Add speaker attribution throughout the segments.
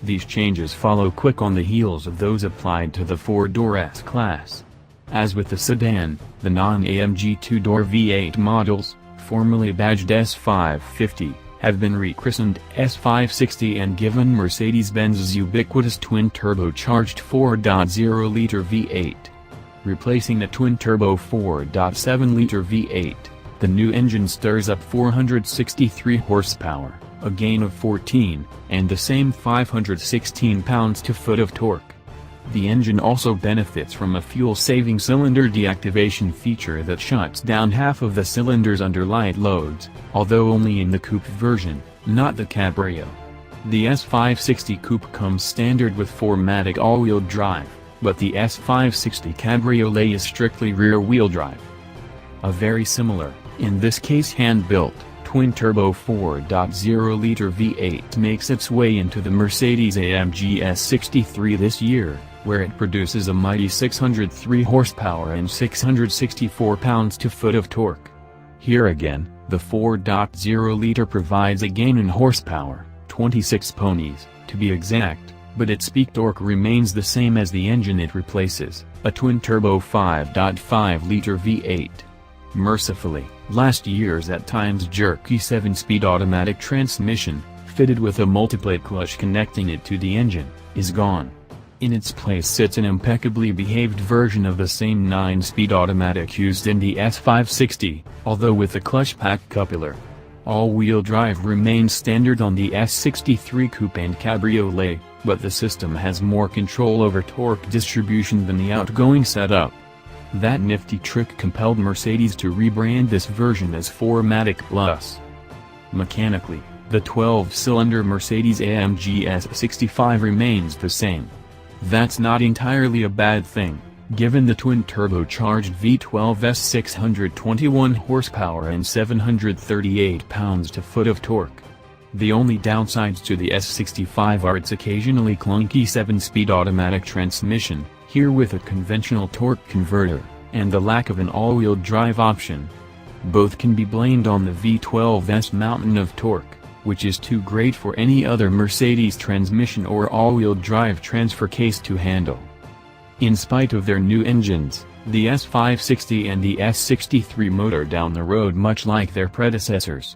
Speaker 1: These changes follow quick on the heels of those applied to the four-door S-Class. As with the sedan, the non-AMG two-door V8 models, formerly badged S550, have been rechristened S560 and given Mercedes-Benz's ubiquitous twin-turbocharged 4.0-liter V8. Replacing the twin-turbo 4.7-liter V8, the new engine stirs up 463 horsepower, a gain of 14, and the same 516 pounds-to-foot of torque. The engine also benefits from a fuel-saving cylinder deactivation feature that shuts down half of the cylinders under light loads, although only in the coupe version, not the Cabrio. The S560 Coupe comes standard with 4MATIC all-wheel drive, but the S560 Cabriolet is strictly rear-wheel drive. A very similar, in this case hand-built, twin-turbo 4.0-liter V8 makes its way into the Mercedes AMG S63 this year, where it produces a mighty 603 horsepower and 664 pounds-to-foot of torque. Here again, the 4.0-liter provides a gain in horsepower, 26 ponies, to be exact, but its peak torque remains the same as the engine it replaces, a twin-turbo 5.5-liter V8. Mercifully, last year's at times jerky 7-speed automatic transmission, fitted with a multiplate clutch connecting it to the engine, is gone. In its place sits an impeccably behaved version of the same 9-speed automatic used in the S560, although with a clutch pack coupler. All-wheel drive remains standard on the S63 Coupe and Cabriolet, but the system has more control over torque distribution than the outgoing setup. That nifty trick compelled Mercedes to rebrand this version as 4MATIC Plus. Mechanically, the 12-cylinder Mercedes AMG S65 remains the same. That's not entirely a bad thing, given the twin-turbocharged V12 621 horsepower and 738 pounds-to-foot of torque. The only downsides to the S65 are its occasionally clunky 7-speed automatic transmission, here with a conventional torque converter, and the lack of an all-wheel drive option. Both can be blamed on the V12's mountain of torque, which is too great for any other Mercedes transmission or all-wheel drive transfer case to handle. In spite of their new engines, the S560 and the S63 motor down the road much like their predecessors.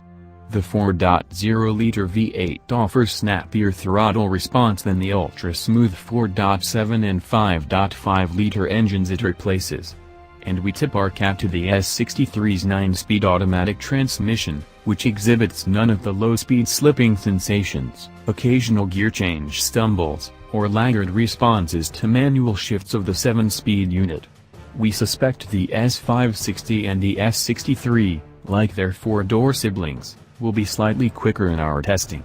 Speaker 1: The 4.0-liter V8 offers snappier throttle response than the ultra-smooth 4.7 and 5.5-liter engines it replaces. And we tip our cap to the S63's 9-speed automatic transmission, which exhibits none of the low-speed slipping sensations, occasional gear change stumbles, or laggard responses to manual shifts of the 7-speed unit. We suspect the S560 and the S63, like their four-door siblings, will be slightly quicker in our testing.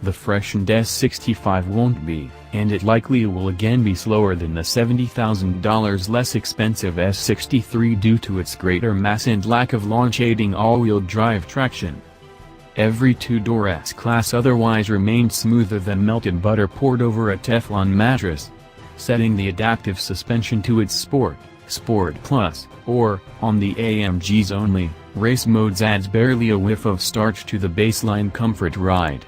Speaker 1: The freshened S65 won't be, and it likely will again be slower than the $70,000 less expensive S63 due to its greater mass and lack of launch-aiding all-wheel drive traction. Every two-door S-Class otherwise remained smoother than melted butter poured over a Teflon mattress. Setting the adaptive suspension to its Sport Plus, or, on the AMG's only, race modes adds barely a whiff of starch to the baseline comfort ride.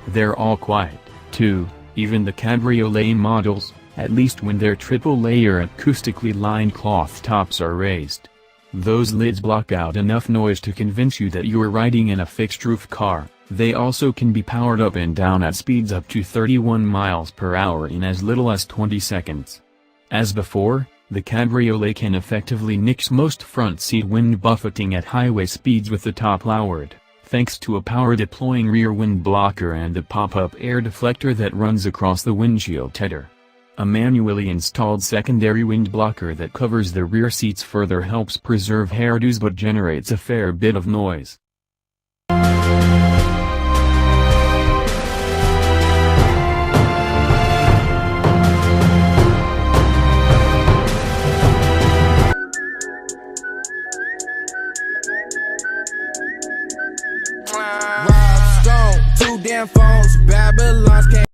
Speaker 1: They're all quiet, too, even the Cabriolet models, at least when their triple-layer acoustically lined cloth tops are raised. Those lids block out enough noise to convince you that you're riding in a fixed-roof car. They also can be powered up and down at speeds up to 31 miles per hour in as little as 20 seconds. As before, the Cabriolet can effectively nix most front seat wind buffeting at highway speeds with the top lowered, thanks to a power-deploying rear wind blocker and a pop-up air deflector that runs across the windshield header. A manually installed secondary wind blocker that covers the rear seats further helps preserve hairdos but generates a fair bit of noise.